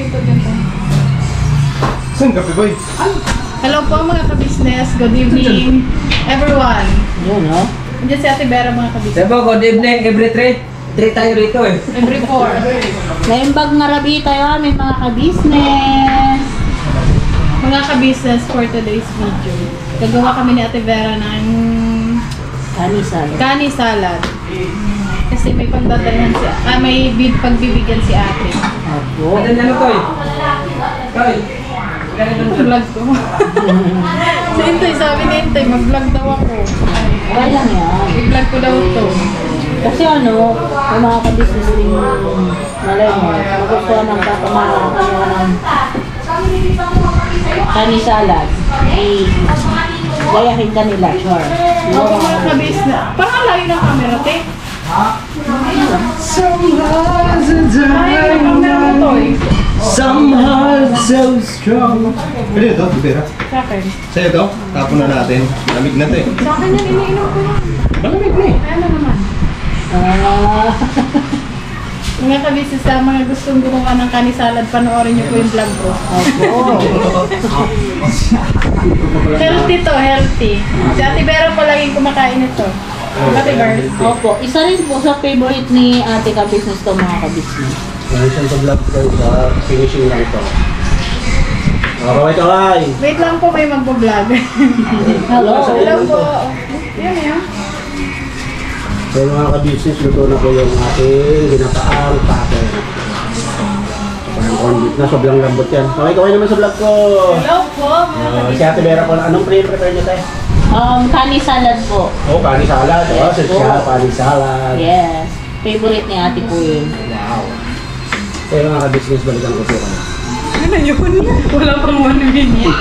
Dito. Saan kape boy? Hello po mga ka-business. Good evening everyone. Yun, no? Andiyan si Ate Vera mga ka-business. Sebo, good evening, every 3 tayo rito eh. Every 4. Naimbag nga rabi tayo may mga ka-business. Mga ka-business for today's video. Gagawa kami ni Ate Vera ng kani salad. Kasi may pagdadalhan si may pagbibigyan si Ate. Opo. Ano to eh? Toy. Vlog ko. Si Intoy, sabi ni Intoy, mag-vlog daw ako. Okay lang yan. I-vlog ko daw ito. Kasi ano, may mga ka-business din malay mo. Magustuhan ng ng kani salad. Eh, gayahin ka nila, sure. Ako mga ka-business. Parang layo ng camera, te. Some hearts so strong. Pwede ito, Vera. Sa akin. Sa'yo ito, tapon na natin. Lamig na ito eh. Sa akin yan, iniinom ko yan. Malamig na eh. Ano naman? Mga ka-business sa mga gustong gumawa ng kani salad, panoorin niyo po yung vlog ko. Healthy to, healthy. Si Ate Vera po laging kumakain ito. Ate Vera. Opo. Isa rin po sa favorite ni ate ka-business to mga ka-business. Ngayon siyang pa-vlog ko sa finishing lang ito. Kaway. Wait lang po, may magpo-vlog. Hello. Hello po. Yan. So mga ka-business, luto na po yung ating ginapaang pato. Parang corn beef na, sobrang lambot yan. Kaway naman sa vlog ko. Hello po. Si Ate Vera po, anong pre-prepare niyo tayo? Kani salad po. Oh, kani salad. Yes, Siya, kani salad. Yes. Favorite ni ate po yun. Wow. Kaya mga ka-business, balikan ko po kayo. Ano yun? Wala pang 1 minute.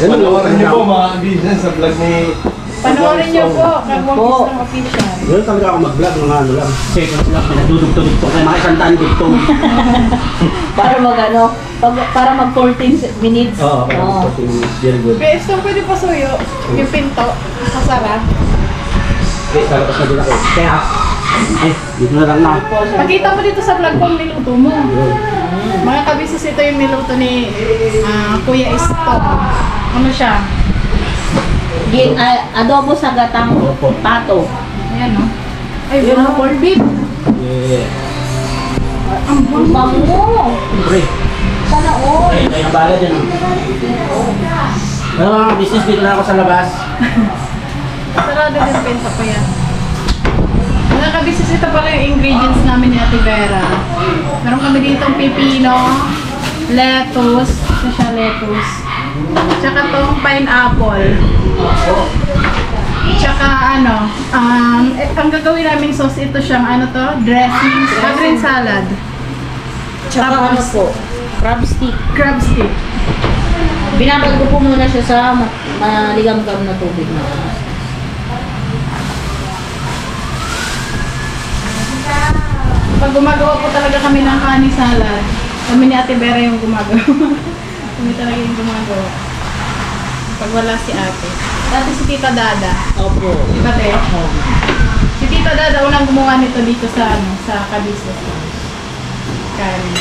Panoorin niyo po mga business sa vlog ni... Panoorin niyo po, Kagwagis ng official. Doon talaga ako mag-vlog, mga ano lang. Seconds lang, pinadudugtog-dugtog kayo, mga isang taan dugtog. Para mag 14 minutes. Oo, parang 14 minutes, very good. Besto, pwede pa suyo. Yung pinto, masarap. Okay, talapas na din ako. Kaya, dito na lang na. Pakita mo dito sa vlog ko ang niluto mo. Mga kabisis, ito yung niluto ni Kuya Istop. Ano siya? Adobo sa gatang pato. Ayan o. Ay, wow, corned beef. Yeah. Ang Bango! Siyempre. Sana all! Kaya nabala dyan. Ano mga business, dito na ako sa labas. sarado din pinto ko yan. Mga kabisis, ito pala yung ingredients namin ni Ate Vera. Meron kami ditong pipino, lettuce, tsaka tong pineapple. Tsaka ang gagawin naming sauce, ito siyang dressing, green salad. Tsaka crab stick. Crab stick. Binabad ko po muna siya sa maligamgam na tubig na. Pag gumagawa po talaga kami ng kani salad, kami ni Ate Vera yung gumagawa. Kami talaga yung gumagawa. Pag wala si ate. Dati si Tita Dada. Opo. Diba te? Si Tita Dada unang gumawa nito dito sa sa ka-business. Kani.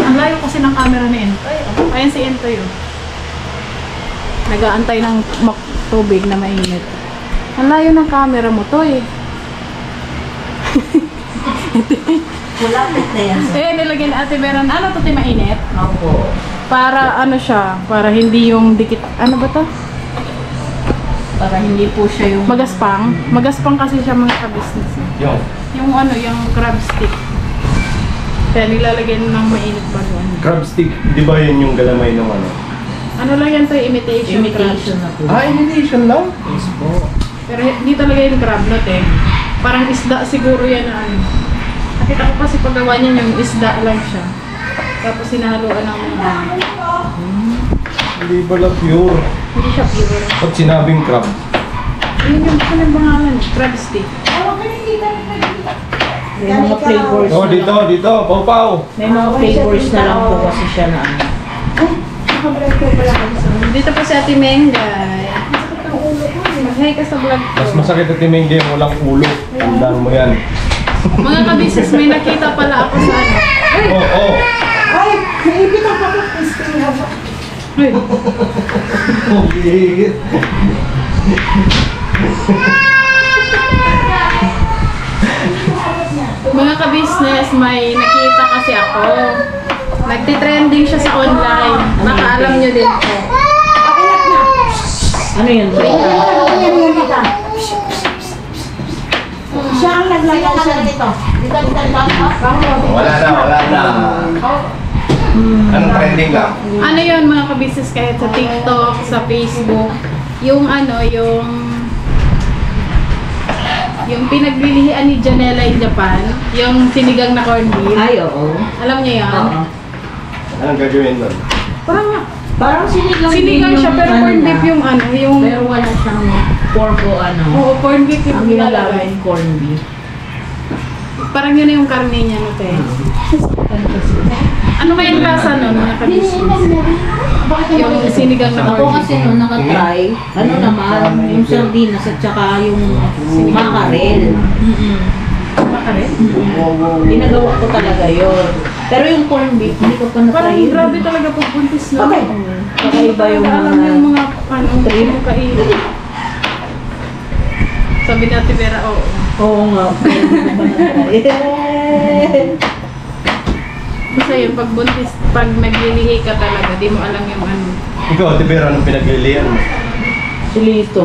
Ang layo kasi ng camera ni Entoy. Ayan si Entoy yun. Nag-aantay ng tubig na mainit. Ang layo ng camera mo, Toy. Kulapit na yan. Nilagyan ni Ate Vera. Ano to, mainit? Opo. Para siya, para hindi yung dikit, ano ba to? Para hindi po siya yung... Magaspang. Magaspang kasi siya mga ka-business. Yung yung crab stick. Kaya nilalagyan ng mainit pa doon. Crab stick, di ba yun yung galamay ng ano? Ano lang yan to, imitation crab. na po. Imitation lang? Yes po. Pero hindi talaga yung crab not eh. Parang isda siguro yan na ano. Nakita ko kasi paggawa niya yung isda lang siya. Tapos sinahaluan ng mga. Hindi pala pure. Hindi siya pure. Pag sinabing crab. Yun yung gusto ng pangalan, crab stick. May mga flavors. Oh, dito, pau-pau. May mga flavors na lang po kasi siya na ano. Dito po si Ate Mengay. Say hi ka sa vlog ko. Mas masakit at timingge yung walang ulo. Tandaan mo yan. Mga kabisis, may nakita pala ako sa ano. Oo. Ay, naibit ako pa. Christine ako. Ay, mga ka-business, may nakita kasi ako. Nagtitrending siya sa online. Nakaalam nyo din po. Ano yun? Siya ang naglagay siya dito. Wala na. Anong trending lang? Ano yun mga ka-business, kahit sa TikTok, sa Facebook, yung ano, yung pinaglilihian ni Janela in Japan, yung sinigang na corned beef. Ay, oo. Alam niyo yan? Oo. Anong gagawin doon? Parang sinigang Sinigang din siya, yung pero ano corned beef niya. yung ano, yung... Pero wala siyang pork o ano. Oo, corned beef yung Ang nilalagay. ginagawin corned beef. Parang yun na yung karne niya, no, te? Ano kayang lasa nun, mga ka-business? Yung sinigang na Ako corned kasi beef. nung nakatry, ano naman, yung sardinas at saka yung makarel. Makarel? Ginagawa ko talaga yun. Pero yung corned beef, hindi ko pa Parang na-try yun. grabe talaga pag buntis na. Okay. Kakaiba yung Alam mga... yung mga ano, yung kainin. Sabi ni Ate Vera, oo. Oo nga. Basta yun, pag buntis, pag naglilihi ka talaga, di mo alam yung ano. Ikaw, Ate Vera, anong pinaglilian mo? Silito.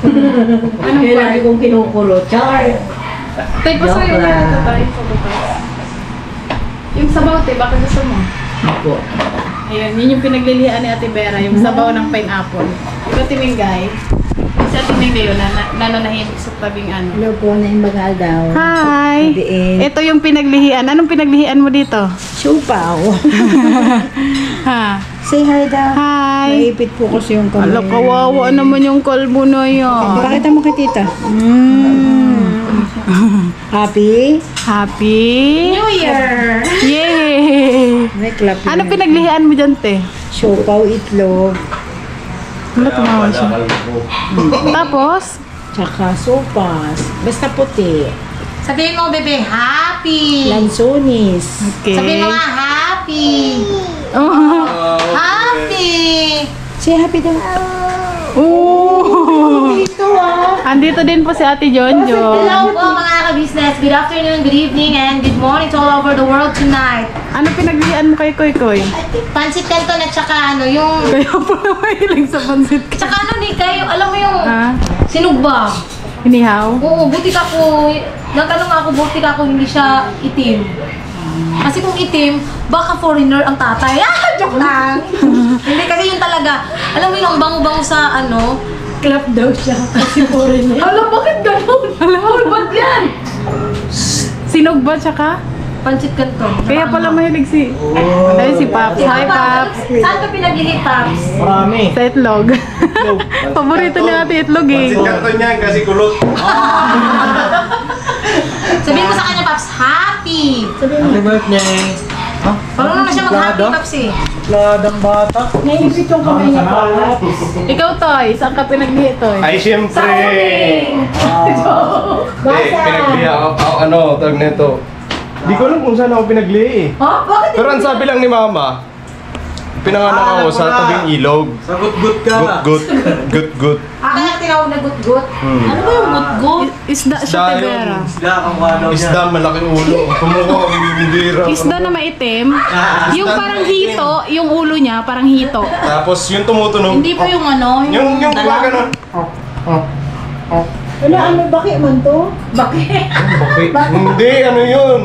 Anong Kaya part? lagi kong kinukulo. Char! Tay, pa sa'yo, Joke kaya lang. ito tayo sa bukas. Yung sabaw, te, baka gusto mo. Ako. Ayun, yun yung pinaglilihan ni Ate Vera, yung sabaw ng pineapple. Ito, Timingay. Si Ate Timingay yun, nanonahimik sa tabing ano. Hello po, naimbagal daw. Hi! Diin. Ito yung pinaglihian. Anong pinaglihian mo dito? Chupaw. Ha? Say hi daw. Hi! Naipit po kasi yung kamay. Ala, kawawa naman yung kalbo na yan. Pakita mo kay tita. Happy? Happy New Year! Yay! May clap Ano yun. pinaglihian mo dyan, te? Chupaw, itlog, Wala, tumawa siya. Tapos? tsaka sopas. Basta puti. Sabihin mo, bebe, happy. Lansonis. Okay. Sabihin mo nga, happy. Oh. Happy. Say happy daw. Oh. Ito ah. Andito din po si Ate Jonjo. Hello po mga ka-business. Good afternoon, good evening, and good morning to all over the world tonight. Ano pinaglihian mo kay Koy Koy? Pansit Canton at saka ano, yung... Kaya pala mahilig sa pansit ka. Tsaka ano, di kayo, alam mo yung Ha? sinugba. Hinihaw? Oo, buti ka ko, nagtanong ako, buti ka ko hindi siya itim. Kasi kung itim, baka foreigner ang tatay. Ah, joke lang. Hindi kasi yun talaga. Alam mo yung bango-bango sa ano, Clap daw siya. Kasi foreigner. alam, bakit ganun? Alam, ba't yan? Sinog ba tsaka? Pansit Canton. Kaya pala mahilig si... Ay, si Paps. Hi, Paps. Saan ka pinagili, Paps? Marami. Sa itlog. Paborito niya ate itlog eh. Pansit kanton niya kasi kulot. Sabihin mo sa kanya, Paps, happy! Happy birthday. Parang na siya mag-happy, Paps eh. Ladang bata. Naipit yung kamay niya pa. Ikaw, Toy. Saan ka pinaglihi, Toy? Ay, siyempre. Pinagliha ako, ano, tag nito. Di ko alam kung saan ako pinaglihi eh. Ha? Bakit? Pero ang sabi lang ni Mama, pinanganak ako sa tabing ilog. Sagot-gut ka. Gut-gut. Kaya tinawag na gut-gut. Ano ba yung gut-gut? Isda siya, Tevera. Isda ang kadaw niya. Isda, malaking ulo. Kumuha ko ang bibindira. Isda na maitim. Yung parang hito, yung ulo niya, parang hito. Tapos yung tumutunog. Hindi pa yung ano, Yung gumagano. Wala, ano, bakit man to? Bakit? Hindi, ano yun?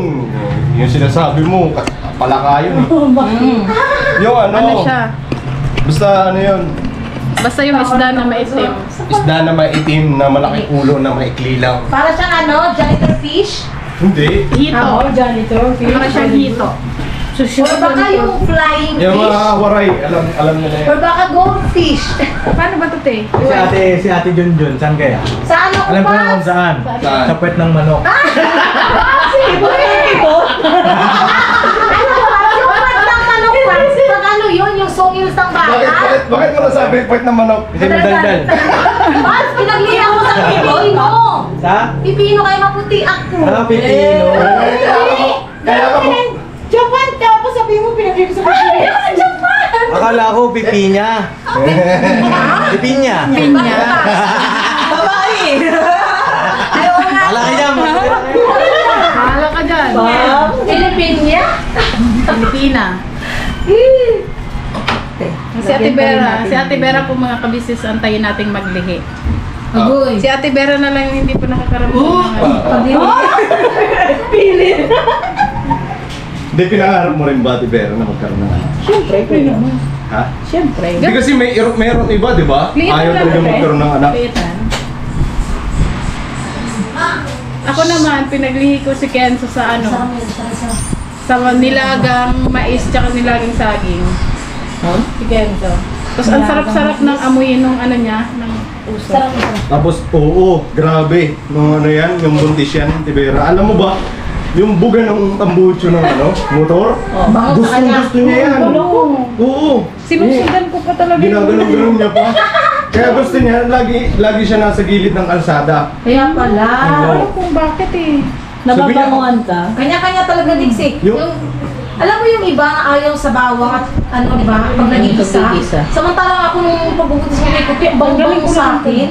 Yung sinasabi mo, palaka yun eh. Yung ano. Ano siya? Basta ano yun. Basta yung isda na maitim. Isda na maitim, na malaking ulo, na maikli lang. Para siyang ano, janitor fish? Hindi. Hito. janitor. Para siyang hito. Or baka yung flying Yung fish? mga waray, alam nila yan. Or baka goldfish? Paano ba ito, te? Si Ate Junjun, saan kaya? Sa ano ko Alam ko na pa? kung saan. Saan? Sa puwet ng manok. Sige, bakit ito? Ano ba? Yung part ng manok, Franz? Pag ano yun, yung songils ng bata? Bakit mo nasabi point ng manok? Kasi may daldal. Mas Pinaglihan mo sa pipino. Sa? Pipino kaya maputi ako. Pipino. Kaya ka mo. Japan, tapos sabi mo pinagay ko sa pagkakas. Ayun, Japan! Akala ko pipinya. Pipinya. Pinya. Babae! Malaki yan. Bahala ka dyan. Pilipinya? Pilipina. Si Ate Vera po mga kabisnes, antayin nating maglihi. Agoy. Si Ate Vera na lang yung hindi po nakakaramdam. Pilit! Hindi, pinangarap mo rin ba, Ate Vera, na magkaroon ng anak? Siyempre, pwede naman. Ha? Siyempre. Hindi kasi meron iba, di ba? Ayaw talaga magkaroon ng anak. Liitan. Ako naman, pinaglihi ko si Kenzo sa ano, sa nilagang mais tsaka nilagang saging. Si Kenzo. Tapos ang sarap-sarap ng amoy nung ano niya, ng uso. Tapos, oo, grabe. Nung ano yan, yung buntis yan, Ate Vera. Alam mo ba, yung buga ng tambucho ng ano, motor, gusto niya yan. Oo. Sinusundan ko pa talaga. Ginagalang-galang niya pa. Kaya gusto niya, lagi siya nasa gilid ng kalsada. Kaya pala. Alam kung bakit eh. Nababanguhan ka. Kanya-kanya talaga diksik. Alam mo yung iba na ayaw sa bawang at ano, di ba? Pag nag-iisa. Samantalang ako nung pagbubutis ko kay Kupi, ang bang sa akin.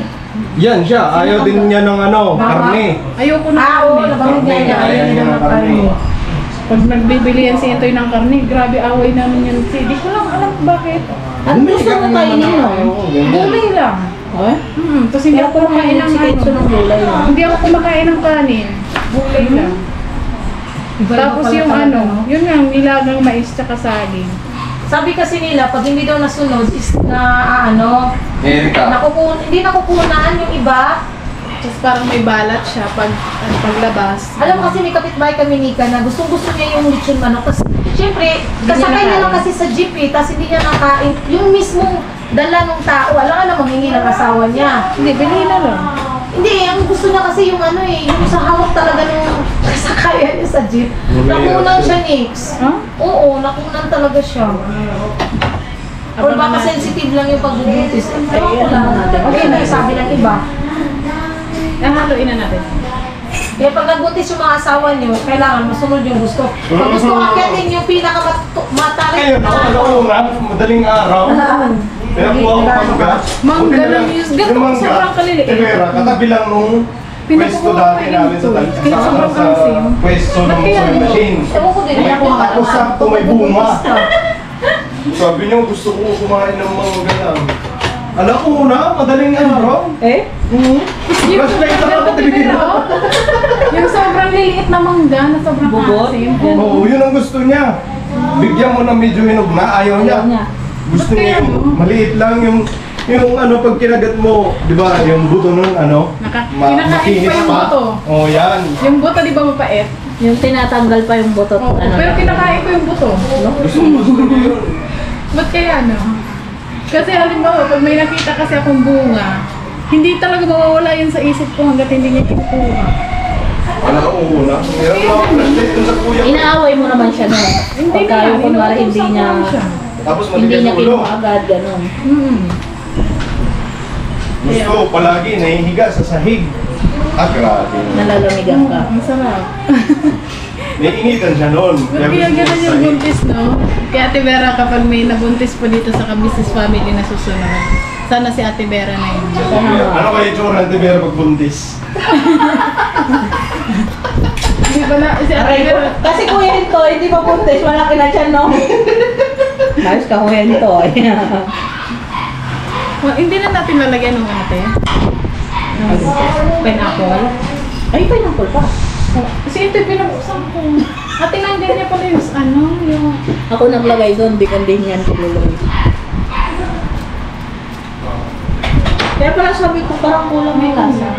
Yan siya, ayaw din niya ng ano, karne. Ayoko na Oo, karne. nabangin niya. Ayaw niya ng karne. Pag nagbibili yan si Itoy ng karne, grabe away namin yan. Di ko lang alam bakit. Ano gusto mo kainin mo? Gulay lang. Eh? Tapos hindi ako kumakain ng si Kenzo ng gulay. Hindi ako kumakain ng kanin. Gulay lang. Tapos yung ano, yun nga, nilagang mais tsaka saging. Sabi kasi nila, pag hindi daw nasunod, is na ano, Erika. hindi nakukunan yung iba. Tapos parang may balat siya paglabas. Alam mo kasi may kapitbahay kami Nika na gustong-gusto niya yung lechon manok. Tapos, syempre, kasakay niya lang kasi sa jeep eh, tapos hindi niya nakain. Yung mismong dala ng tao, alam ka na manghingi ng asawa niya. Hindi, bilhin na lang. Hindi, ang gusto niya kasi yung ano eh, yung sa hawak talaga ng kasakayan niya sa jeep. Nakunan siya, Nix. Ha? Oo, nakunan talaga siya. Or baka sensitive lang yung pagbubuntis. Ewan ko lang. Okay na, sabi ng iba. Haluin na natin. Kaya pag nagbuntis yung mga asawa niyo, kailangan masunod yung gusto. Pag gusto akyatin yung pinakamatarik Ayun, una, madaling araw. Pinakuha ko panggas. Mangga lang yun. Ganito sobrang kaliliit. Ate Vera, katabi lang nung pwesto dati namin sa Kaya sobrang asim. pwesto ng Ba't kaya sewing ano? machine. Ewan ko din, May ako tapos sakto may bunga. Sabi niyo, gusto ko kumain ng mangga lang. Alam ko na, madaling araw. Eh? Flashlight na ako, tibigin na. Yung sobrang liliit na mangga na sobrang Bubot? asim. Oo, yun ang gusto niya. Bigyan mo na medyo hinog na, ayaw niya. Gusto niya yung maliit lang, yung ano pag kinagat mo, di ba, yung buto nun, ano, Kinakain pa yung buto. Oh, yan. Yung buto di ba mapait? Yung tinatanggal pa yung butot. Oo, pero kinakain ko yung buto. Gusto niya yun. Ba't kaya ano? Kasi halimbawa, pag may nakita kasi akong bunga, hindi talaga mawawala yun sa isip ko hanggat hindi niya kinukuha. Wala ka uuna. Meron mo ako flashlight dun sa kuya ko. Inaaway mo naman siya nun. Hindi Pagka na, yung kunwari hindi inuutosan ko niya, lang siya. Tapos hindi matigas niya yung ulo. kinuha agad, ganun. Gusto palagi nahihiga sa sahig. Grabe. Nalalamigan ka. Ang sarap. Naiinitan siya noon. Ba't kaya ganun yung buntis, no? Kaya Ate Vera, kapag may nabuntis po dito sa Kabisnes family na susunod, sana si Ate Vera na yun. Ano kaya itsura ng Vera pag buntis? Hindi ba na, si Ate Vera, Kasi kuya ito, hindi pa buntis, malaki na siya, no? Ayos ka kuya ito. hindi na natin lalagyan ng ate. Pineapple. Ay, pineapple pa. Kasi ito yung pinag-usan ko. Ate, nandiyan niya pala yung ano, yung... Ako naglagay doon, di kan din yan kululong. Kaya pala sabi ko parang kulang may lasa.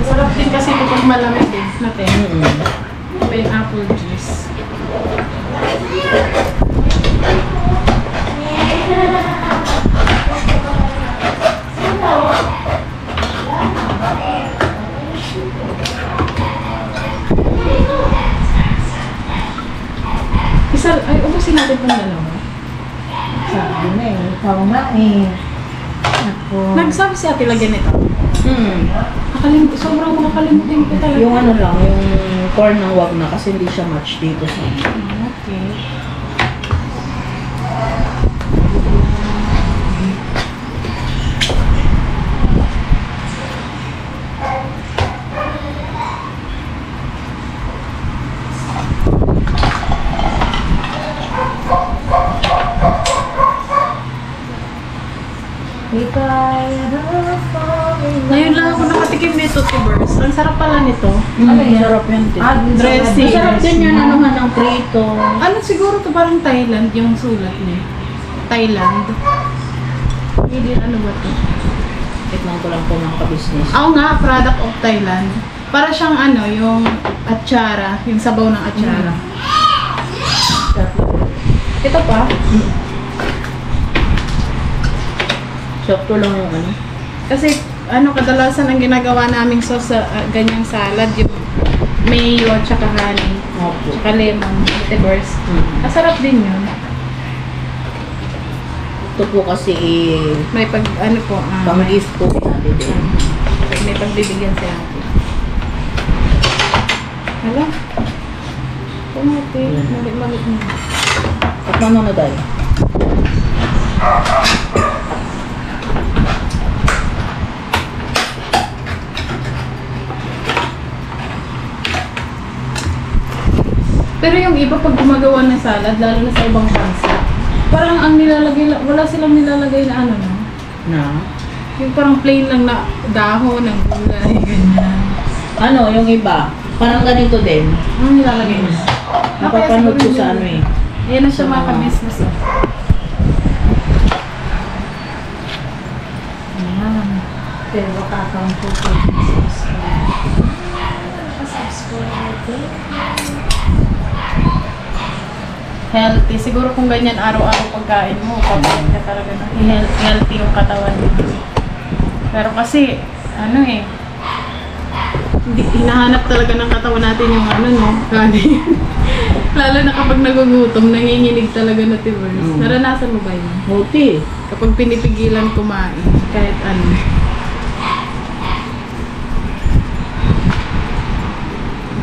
Sarap din kasi ito pag malamig eh. Natin. Pineapple juice. eh. Ako. Nagsabi si ate lagyan ito. Hmm. Sobrang makakalimutin ko talaga. Yung ano lang, yung corn ng wag na kasi hindi siya match dito sa... Okay. Ngayon lang ako nakatikim nito, Tibers. Ang sarap pala nito. Sarap yun din. Dressing. Masarap din yun, anuhan ng prito. Ano siguro to parang Thailand yung sulat niya. Thailand. Hindi ano ba to? Tikman ko lang po ng ka-business. Ako nga, product of Thailand. Para siyang ano, yung atsara, yung sabaw ng atsara. Ito pa. Sakto lang yung ano. Kasi ano, kadalasan ang ginagawa naming sauce sa ganyang salad, yung mayo, tsaka honey, Opo. tsaka lemon, Tibers. Masarap din yun. Ito po kasi May pag, ano po, pang-gift po natin din. may pagbibigyan sa atin. Hala? Tumati. Malit-malit na. Tikman mo na tayo. Pero yung iba pag gumagawa ng salad, lalo na sa ibang bansa, parang ang nilalagay, wala silang nilalagay na ano na. Na? Yung parang plain lang na dahon ng gulay, ganyan. Ano, yung iba. Parang ganito din. Ano nilalagay nila? Napapanood ko sa ano eh. Ayan na siya mga ka-business. Ayan. Pero kakang po po. Healthy. Siguro kung ganyan araw-araw pagkain mo, pagkain ka talaga na healthy yung katawan mo. Pero kasi, ano eh, hindi, hinahanap talaga ng katawan natin yung ano, no? Kanin. Lalo na kapag nagugutom, nanginginig talaga na Tibers. Naranasan mo ba yun? Buti. Kapag pinipigilan kumain, kahit ano.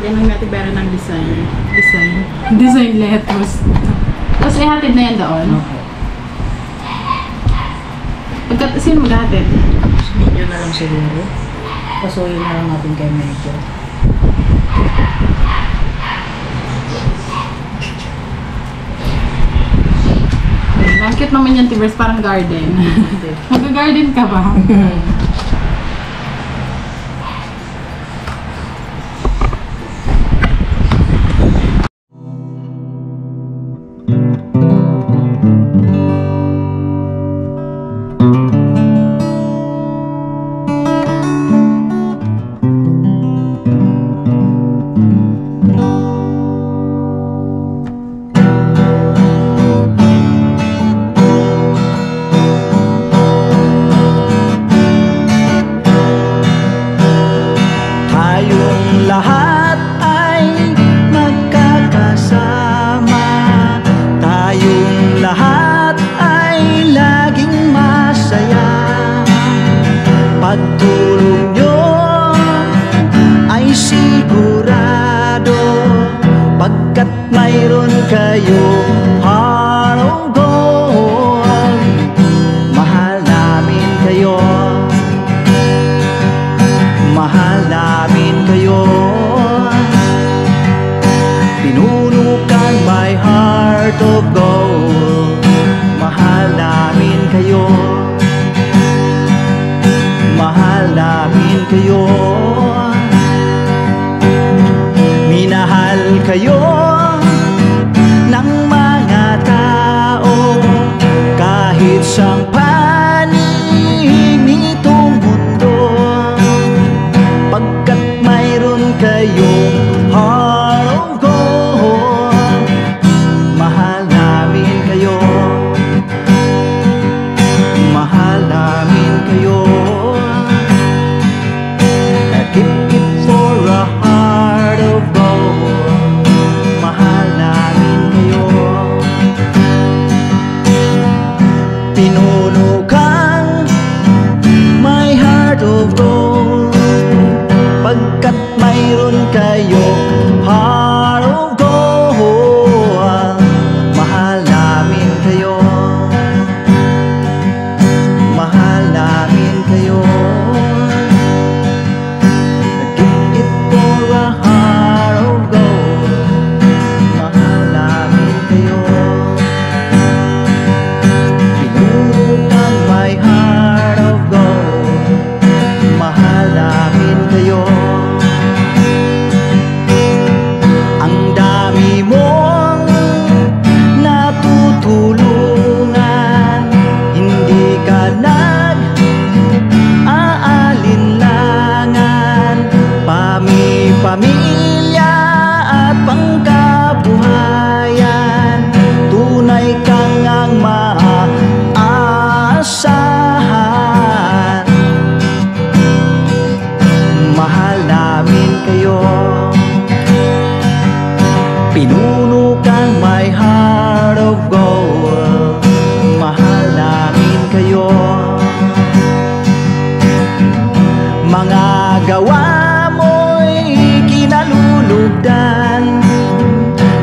Yan lang natin pera ng design. Design lettuce. Tapos ihatid na yan doon. Sino maghatid? Medyo na lang siguro. Pasuyin na lang natin kay medyo. Ang cute naman yan, Tibers, parang garden. Mag-garden ka ba? Pagtulong nyo ay sigurado, pagkat mayroon kayo heart of gold. Mahal namin kayo, mahal namin kayo. Pinunukan my heart of gold. Mahal namin kayo, mahal namin kayo. Minahal kayo ng mga tao kahit sang panig nitong mundo, pagkat mayroon kayong heart of gold. Mahal namin kayo, mahal namin kayo. Keep it for a heart of gold. gawa mo'y kinalulugdan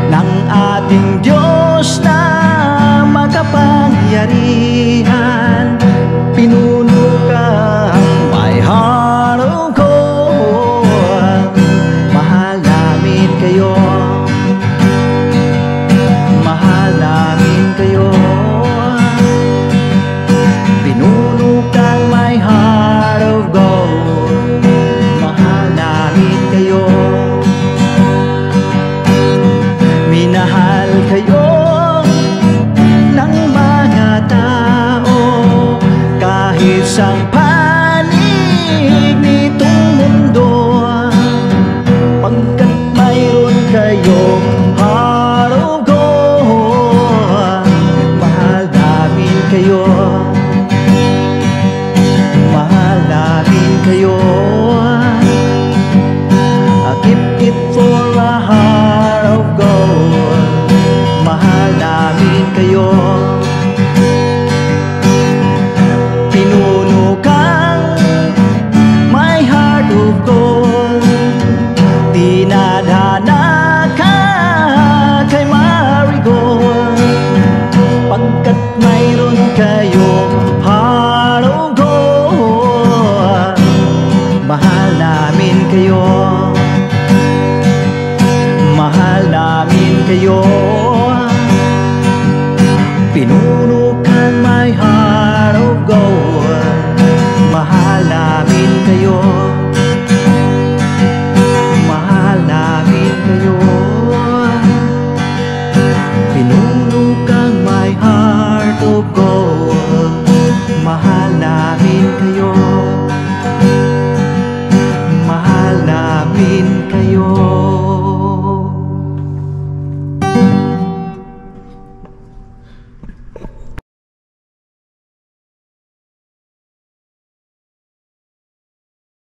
ng ating Diyos na makapangyarihan. Pinuno kang my heart of gold. Mahal namin kayo, mahal namin kayo. Pinuno kang my heart of gold. Mahal namin kayo, minahal kayo ng mga tao kahit sang panig nitong mundo, pagkat mayroon kayong heart of gold. Mahal namin kayo, mahal namin kayo. I keep it for a heart of gold. Mahal namin kayo. Pinuno kang my heart of gold. Dinadhana ka kay Marigold, pagkat mayroon kayong heart of gold. Mahal namin kayo.